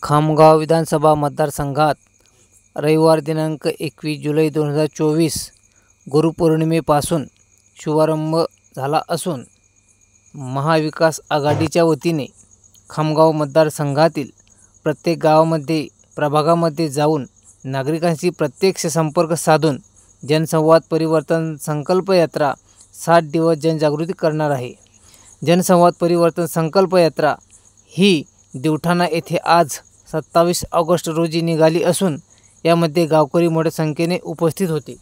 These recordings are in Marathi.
खामगाव विधानसभा मतदारसंघात रविवार दिनांक 21 जुलै 2024 गुरुपौर्णिमेपासून शुभारंभ झाला असून महाविकास आघाडीच्या वतीने खामगाव मतदारसंघातील प्रत्येक गावामध्ये प्रभागामध्ये जाऊन नागरिकांशी प्रत्यक्ष संपर्क साधून जनसंवाद परिवर्तन संकल्प यात्रा 7 दिवस जनजागृती करणार आहे। जनसंवाद परिवर्तन संकल्प यात्रा ही दिवठाणा येथे आज 27 ऑगस्ट रोजी निघाली असून यामध्ये गावकरी मोठ्या संख्येने उपस्थित होते।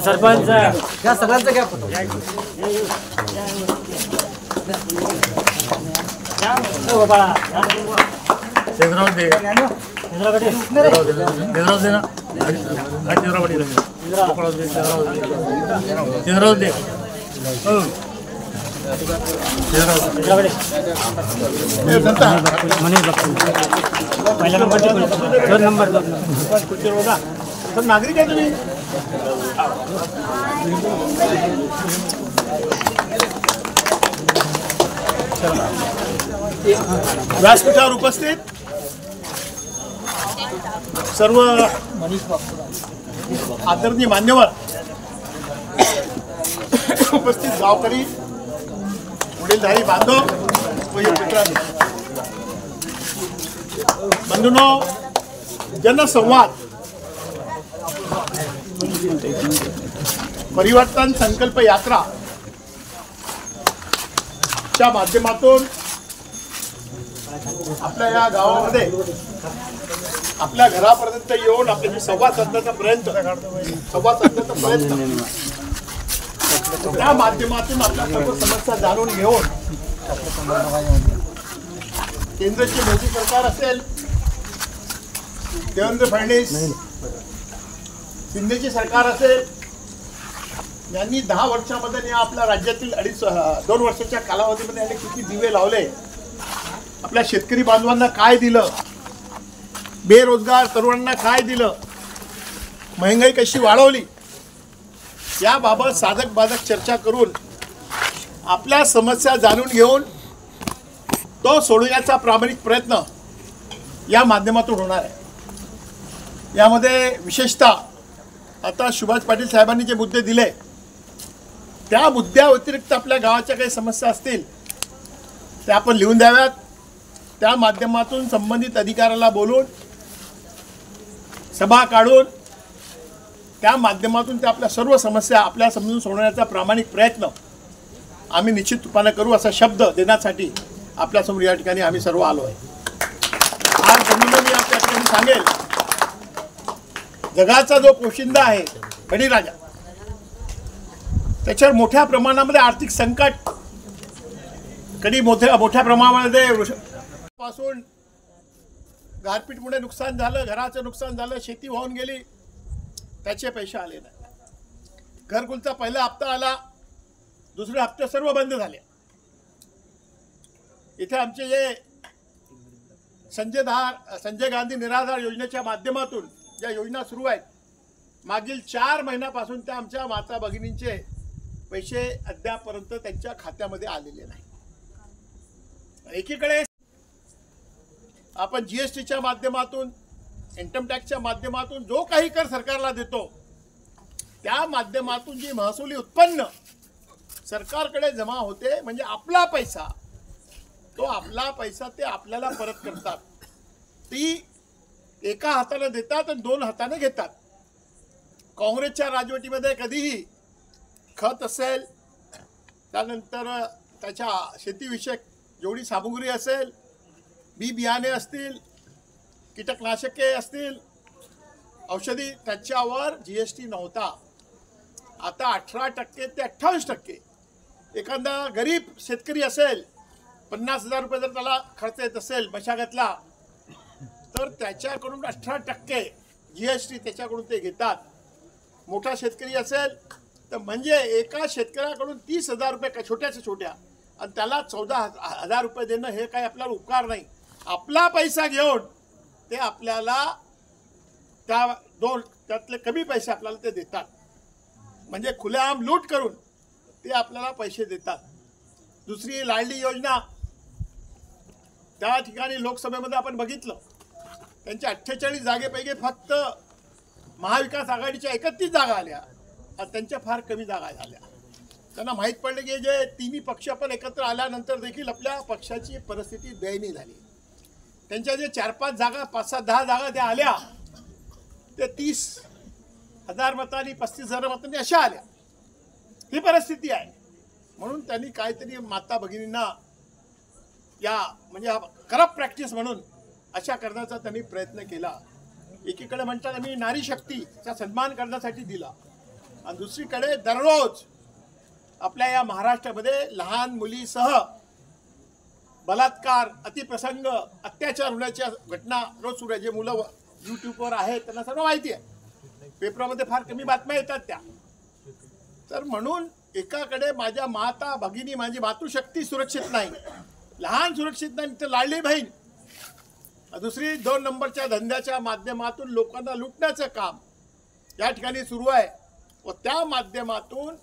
सरपंच या सगळ्यांचा घ्या फोटो। नागरिक आहे तुम्ही व्यासपीठावर उपस्थित सर्व आदरणीय मान्यवर, उपस्थित गावकरी, वडीलधारी बांधव व मित्रांनो, बंधूंनो, जनसंवाद परिवर्तन संकल्प यात्रा च्या माध्यमातून आपल्या या गावामध्ये आपल्या घरापर्यंत येऊन आपल्याशी संवाद साधण्याचा प्रयत्न त्या माध्यमातून आपल्या सर्व समस्या जाणून घेऊन केंद्राचे मोदी सरकार असेल, देवेंद्र फडणवीस शिंदेची सरकार असेल, यांनी 10 वर्षामध्ये आपल्या राज्यातील 2 वर्षाच्या कालावधीमध्ये यांनी किती दिवे लावले, आपल्या शेतकरी बांधवांना काय दिलं, बेरोजगार तरुणांना काय दिलं, महंगाई कशी वाढवली, याबाबत साधक बाधक चर्चा करून आपल्या समस्या जाणून घेऊन तो सोडवण्याचा प्रामाणिक प्रयत्न या माध्यमातून होणार आहे। यामध्ये विशेषतः आता सुभाष पाटील साहेबांनी जे मुद्दे दिले त्या मुद्द्याव्यतिरिक्त आपल्या गावाच्या काही समस्या असतील त्या आपण लिहून द्याव्यात। त्या माध्यमातून संबंधित अधिकाऱ्याला बोलून सभा काढून त्या माध्यमातून त्या आपल्या सर्व समस्या आपल्या समजून सोडवण्याचा प्रामाणिक प्रयत्न आम्ही निश्चित रूपाने करू असा शब्द देण्यासाठी आपल्यासमोर या ठिकाणी आम्ही सर्व आलो आहे। आज बंधूंनो, मी आपल्या ठिकाणी सांगेल, जगाचा जो पोशिंदा आहे बळीराजा, त्याच्यावर मोठ्या प्रमाणामध्ये आर्थिक संकट, कधी मोठ्या प्रमाणामध्ये पासून गारपीटमुळे नुकसान झालं, घराचं नुकसान झालं, शेती वाहून गेली, त्याचे पैसे आले नाही, घरकुलचा पहिला हप्ता आला, दुसरे हप्ते सर्व बंद झाले। इथे आमचे जे संजय गांधी निराधार योजनेच्या माध्यमातून ज्या योजना सुरू आहेत, मागील 4 महिन्यापासून त्या आमच्या माता भगिनींचे पैसे अद्यापर्यंत त्यांच्या खात्यामध्ये आलेले नाही। एकीकडे आपण जीएसटीच्या माध्यमातून, इन्कम टॅक्सच्या माध्यमातून जो काही कर सरकारला देतो त्या माध्यमातून जी महसुली उत्पन्न सरकारकडे जमा होते, म्हणजे आपला पैसा, तो आपला पैसा ते आपल्याला परत करतात। ती एका हाताने देतात आणि 2 हाताने घेतात। काँग्रेसच्या राजवटीमध्ये कधीही खत असेल, त्यानंतर त्याच्या शेतीविषयक जेवढी सामुग्री असेल, बी बियाणे असतील, कीटकनाशके असतील, औषधी, त्याच्यावर जीएसटी नव्हता। आता 18% ते 28%। एखादा गरीब शेतकरी असेल, 50,000 रुपये जर त्याला खर्च येत असेल मशागतला, तर त्याच्याकडून 18% जीएसटी त्याच्याकडून ते घेतात। मोठा शेतकरी असेल तर म्हणजे एका शेतकऱ्याकडून 30,000 रुपये छोट्याच्या छोट्या, आणि त्याला 14,000 रुपये देणं हे काही आपल्याला उपकार नाही। आपला पैसा घेऊन ते आपल्याला त्यातले कमी पैसे आपल्याला ते देतात, म्हणजे खुलेआम लूट करून ते आपल्याला पैसे देतात। दुसरी लाडली योजना, त्या ठिकाणी लोकसभेमध्ये आपण बघितलं, त्यांच्या 48 जागेपैकी फक्त महाविकास आघाडीच्या 31 जागा आल्या, त्यांच्या फार कमी जागा झाल्या। त्यांना माहीत पडलं की जे तिन्ही पक्ष पण एकत्र आल्यानंतर देखील आपल्या पक्षाची परिस्थिती दयनीय झाली। त्यांच्या जे 4-5 जागा, 5-10 जागा त्या आल्या, ते 30,000 मतांनी, 35,000 मतांनी अशा आल्या। ही परिस्थिती आहे। म्हणून त्यांनी काहीतरी माता भगिनींना या म्हणजे करप्ट प्रॅक्टिस म्हणून अशा करण्याचा त्यांनी प्रयत्न केला। एकीकडे म्हणतात आम्ही नारी शक्तीचा सन्मान करण्यासाठी दिला, आणि दुसरीकडे दररोज आपल्या या महाराष्ट्रामध्ये लहान मुलीसह बलात्कार, अतिप्रसंग, अत्याचार होण्याच्या घटना रोज सुरू आहे। जे मुलं यूट्यूबवर आहेत त्यांना सर्व माहिती आहे। पेपरामध्ये फार कमी बातम्या येतात त्या. तर म्हणून एकाकडे माझ्या माता भगिनी माझी मातृशक्ती सुरक्षित नाही, लहान सुरक्षित नाही, तर लाडली बहीण, दुसरी 2 नंबरच्या धंद्याच्या माध्यमातून लोकांना लुटण्याचं काम या ठिकाणी सुरू आहे. व त्या माध्यमातून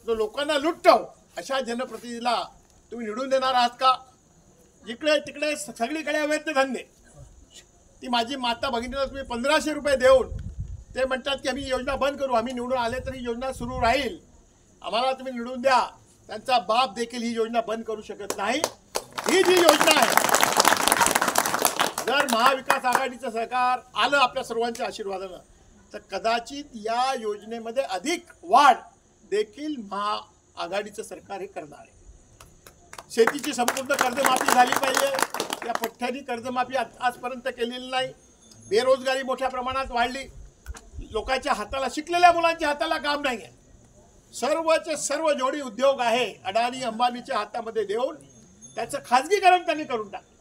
जो लोकांना लुटतो अशा जनप्रतिनिधीला तुम्ही निवडून देणार आहात का? जिकडे तिकडे सगळीकडे अवैध धंदे. ती माझी माता भगिनीला तुम्ही 1500 रुपये देऊन ते म्हणतात की आम्ही योजना बंद करू, आम्ही निवडून आले तरी योजना सुरू राहील, आम्हाला तुम्ही निवडून द्या. त्यांचा बाप देखील ही योजना बंद करू शकत नाही. ही जी योजना आहे, जर महाविकास आघाडीचं सरकार आलं आपल्या सर्वांच्या आशीर्वादानं तर कदाचित या योजनेमध्ये अधिक वाढ देखील महाआघाडीचं सरकार हे करणार आहे. शेतीची संपूर्ण कर्जमाफी झाली पाहिजे. या पठ्ठ्यानी कर्जमाफी आजपर्यंत केलेली नाही. बेरोजगारी मोठ्या प्रमाणात वाढली. लोकांच्या हाताला, शिकलेल्या मुलांच्या हाताला काम नाही आहे. सर्वचे सर्व जेवढे उद्योग आहे अडाणी अंबानीच्या हातामध्ये देऊन त्याचं खाजगीकरण त्यांनी करून टाकलं.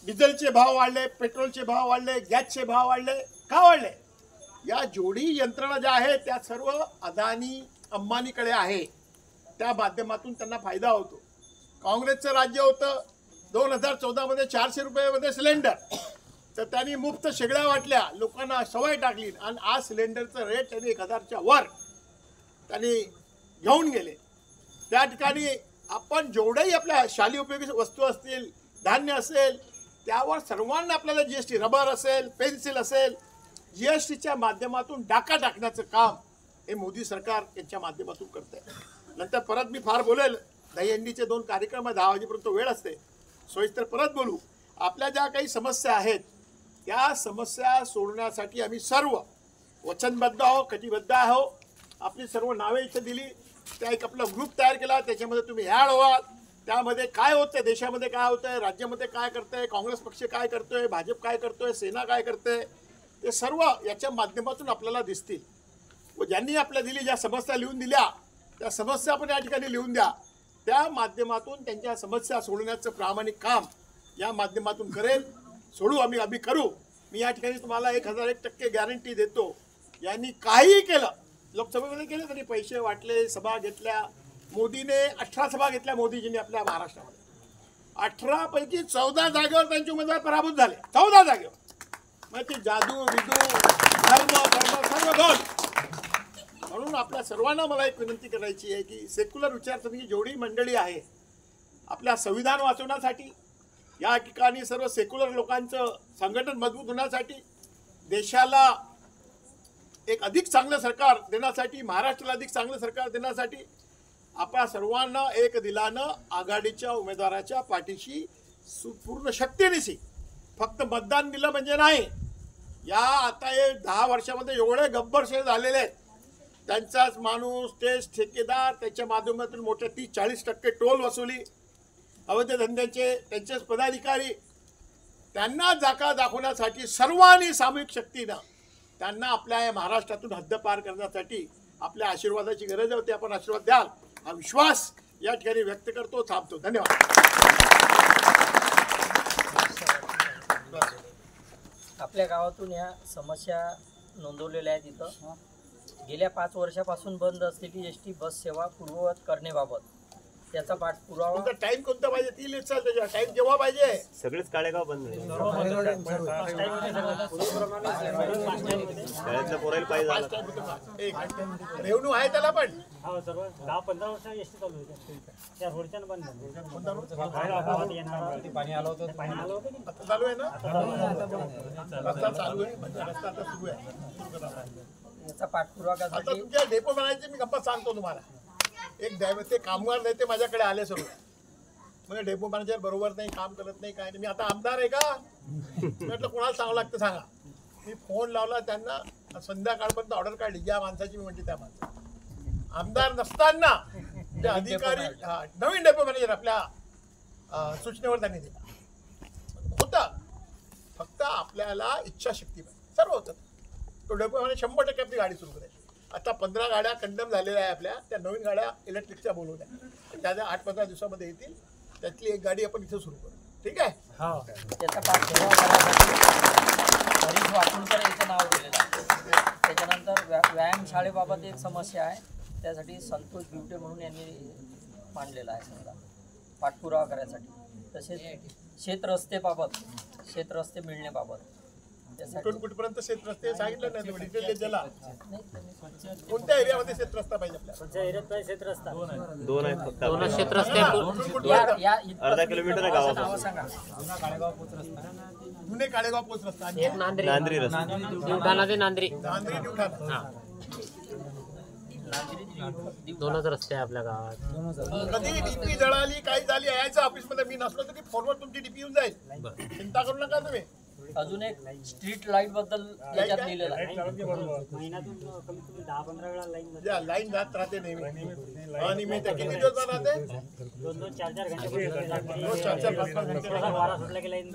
डिझेलचे भाव वाढले, पेट्रोलचे भाव वाढले, गॅसचे भाव वाढले. का वाढले? या जेवढी यंत्रणा ज्या आहेत त्या सर्व अदानी अंबानीकडे आहे. त्या माध्यमातून त्यांना फायदा होतो. काँग्रेसचं राज्य होतं 2014 मध्ये 400 रुपयामध्ये सिलेंडर, तर त्यांनी मुफ्त शेगड्या वाटल्या, लोकांना सवय टाकली आणि आज सिलेंडरचं रेट त्यांनी 1000च्या वर त्यांनी घेऊन गेले. त्या ठिकाणी आपण जेवढेही आपल्या शाली उपयोगी वस्तू असतील, धान्य असेल, त्यावर सर्वांना आपल्याला जीएसटी, रबर असेल, पेन्सिल असेल, जीएसटीच्या माध्यमातून डाका टाकण्याचं काम हे मोदी सरकार यांच्या माध्यमातून करते. नंतर परत मी फार बोलेल. दहीहंडीचे 2 कार्यक्रम 10 वाजेपर्यंत वेळ असते, सोयीस्कर परत बोलू. आपल्या ज्या काही समस्या आहेत त्या समस्या सोडण्यासाठी आम्ही सर्व वचनबद्ध आहो, कटिबद्ध आहो. आपली सर्व नावे इथे दिली. त्या एक आपला ग्रुप तयार केला, त्याच्यामध्ये तुम्ही ॲड व्हाल. त्यामध्ये काय होतंय, देशामध्ये काय होतंय, राज्यामध्ये काय करतंय, काँग्रेस पक्ष काय करतोय, भाजप काय करतोय, सेना काय करते, ते सर्व याच्या माध्यमातून आपल्याला दिसतील. व ज्यांनी आपल्या दिली, ज्या समस्या लिहून दिल्या त्या समस्या पण या ठिकाणी लिहून द्या. त्या माध्यमातून त्यांच्या समस्या सोडवण्याचं प्रामाणिक काम या माध्यमातून करेल. सोडू आम्ही करू. मी या ठिकाणी तुम्हाला 1001% गॅरंटी देतो. यांनी काहीही केलं, लोकसभेमध्ये केलं तरी पैसे वाटले, सभा घेतल्या. मोदीने 18 सभा घेतल्या मोदीजींनी आपल्या महाराष्ट्रामध्ये. 18 पैकी 14 जागेवर त्यांचे उमेदवार पराभूत झाले. 14 जागेवर. मग ती जादू विदू धर्म सर्व दोन. म्हणून आपल्या सर्वांना मला एक विनंती करायची आहे की सेक्युलर विचारसरणी जेवढी मंडळी आहे आपल्या संविधान वाचवण्यासाठी, या ठिकाणी सर्व सेक्युलर लोकांचं संघटन मजबूत होण्यासाठी, देशाला एक अधिक चांगलं सरकार देण्यासाठी, महाराष्ट्राला अधिक चांगलं सरकार देण्यासाठी आपल्या सर्वांना एक दिलानं आघाडीच्या उमेदवाराच्या पाठीशी पूर्ण शक्तीनिशी, फक्त मतदान दिलं म्हणजे नाही. या आता हे 10 वर्षामध्ये एवढे गब्बरशे झालेले आहेत. त्यांचाच माणूस, तेच ठेकेदार, त्याच्या माध्यमातून मोठ्या 30-40% टोल वसुली, अवैध धंद्याचे त्यांचेच पदाधिकारी, त्यांना जाका दाखवण्यासाठी सर्वांनी सामूहिक शक्तीनं त्यांना आपल्या या महाराष्ट्रातून हद्दपार करण्यासाठी आपल्या आशीर्वादाची गरज होती. आपण आशीर्वाद द्याल हा विश्वास या ठिकाणी व्यक्त करतो. थांबतो. धन्यवाद. आपल्या गावातून या समस्या नोंदवलेल्या आहेत. इथं गेल्या 5 वर्षापासून बंद असलेली एसटी बस सेवा पूर्ववत करण्याबाबत त्याचा पाठपुरावा. टाइम कोणता पाहिजे ती लिस्ट त्याच्या टाइम केव्हा पाहिजे. सगळेच काळेगाव बंद झाले. शाळेतल्या पोरायला पाहिजे. रेव्हन्यू आहे त्याला पण 10-15 वर्ष एसटी चालू होती. त्या रोडच्या बंद पाणी आलं होतं. आता चालू आहे ना. रस्ता चालू आहे, रस्ता आता सुरू आहे. याचा पाठपुरावा आता करण्यासाठी तुमच्या डेपो बनायचे मी गप्पा सांगतो तुम्हाला. एक ते कामगार नेते माझ्याकडे आले सर्व. म्हणजे डेपो मॅनेजर बरोबर नाही, काम करत नाही, काय नाही. मी आता आमदार आहे का म्हटलं, कोणाला सांगावं लागतं सांगा. मी फोन लावला त्यांना, संध्याकाळपर्यंत ऑर्डर काढली ज्या माणसाची मी म्हणते त्या माणसाची. आमदार नसताना ते अधिकारी नवीन डेपो मॅनेजर आपल्या सूचनेवर त्यांनी दिला होता. फक्त आपल्याला इच्छाशक्ती पाहिजे, सर्व होतं. तो डेपो मॅनेजर 100% आपली गाडी सुरू करायची. आता 15 गाड्या कंडम झालेल्या आहे आपल्या. त्या नवीन गाड्या इलेक्ट्रिकच्या बोलवल्या, त्या 8-15 दिवसामध्ये येतील. त्यातली एक गाडी आपण इथे सुरू करू. ठीक आहे. त्याचा पाठपुरावा करण्यासाठी हरीश वाकुलकर याचं नाव दिलेलं आहे. त्याच्यानंतर व्यायामशाळेबाबत एक समस्या आहे, त्यासाठी संतोष बिवटे म्हणून यांनी मांडलेला आहे समजा पाठपुरावा करायसाठी. तसेच शेतरस्ते मिळण्याबाबत कुठून कुठपर्यंत शेतरस्ते सांगितलं नाही तुम्ही डिटेल दिला. कोणत्या एरियामध्ये शेतरस्ता पाहिजे आपल्याला? कोणत्या एरियात पाहिजे क्षेत्रस्था? दोन आहेत फक्त. कुठून कुठपर्यंत? अर्धा किलोमीटर आहे गावापासून. नावं सांगा. जुने काळेगाव पोच रस्ता आणि नांद्री रस्ता. नांद्री ड्यूठाणा. दोनच रस्ते आहे आपल्या गावात. कधी डीपी जळाली काही झाली यायचं ऑफिसमध्ये मी नसलो तरी फोनवर तुमची डीपी येऊन जाईल. चिंता करू नका तुम्ही. अजून एक स्ट्रीट लाईट बद्दल त्याच्यात लिहिलेलं आहे. महिन्यातून कमीत कमी 10-15 वेळा लाईन लाईन जात राहते नेहमी. अनियमित किती दिवस राहते? 2-4 घंटे रोज 4-4, 5-5 घंटे. वारा सुटला की लाईन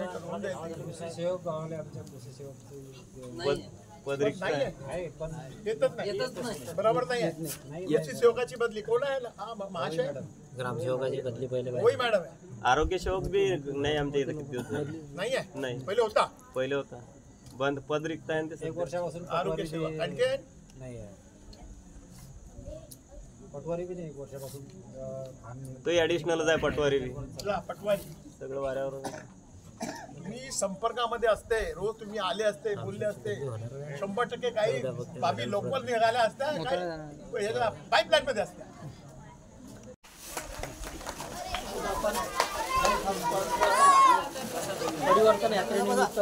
पदरिका नाही आहे. आहे. येतच नाही. बरोबर नाही आहे. कृषी सेवकाची बदली कोण आहे? हा महाशय ग्रामसेवकाची बदली पहिले होई मॅडम आहे. आरोग्य सेवक बी नाही आमच्या इथं. किती दिवस झाले? नाही आहे. नाही, पहिले होता पहिले होता. बंद पद रिक्त आहे ना ते सध्या. वर्षापासून आरोग्य सेवक. आणखी नाही आहे. पटवारी बी नाही एक वर्षापासून. तो ऍडिशनलच आहे पटवारी बी. पटवारी सगळं वाऱ्यावर. मी संपर्कामध्ये असते, रोज तुम्ही आले असते, बोलले असते. 100% काही बाबी लोकल निघाल्या असत्या, काही पाईपलाईन मध्ये असत्या. परिवर्तन यात्रेनिमित्त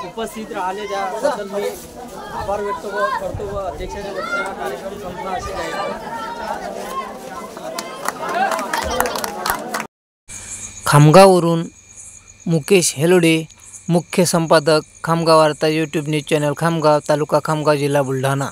उपस्थित राहिले त्याबद्दल मी आभार व्यक्त करतो व अध्यक्षाच्या वतीने हा कार्यक्रम संपला असे जाहीर. खामगाववरून मुकेश हेलोडे, मुख्य संपादक खामगाव वार्ता, यूट्यूब न्यूज चॅनल खामगाव, तालुका खामगाव, जिल्हा बुलढाणा.